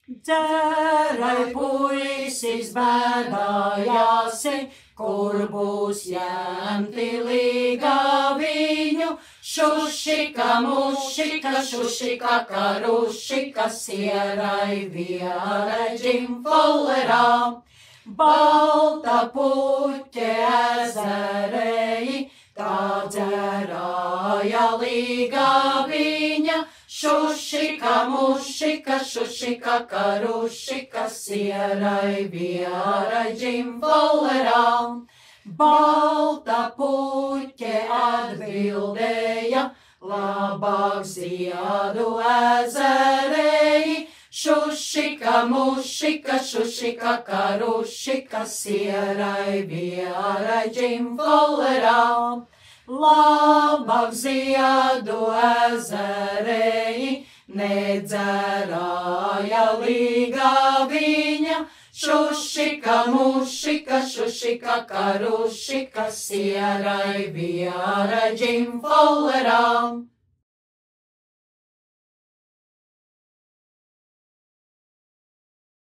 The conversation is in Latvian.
Dzerai puisis bēdājāsi, kur būs ņemti līga viņu. Šušika, mušika, šušika, karušika, sierai vierai džimfolerā. Balta puķe ezerēji, tā dzerāja līga viņa. Šušika, mušika, šušika, karušika, sierai vierai džimfolerā. Balta puķe atbildēja, labāk ziedu ezerēji. Šušika, mušika, šušika, karušika, sierai vierai džimfolerā. Labāk ziedu ezerēji, nedzerāja līga viņa. Šušika, mušika, šušika, karušika, sierai vierai džimfolerā.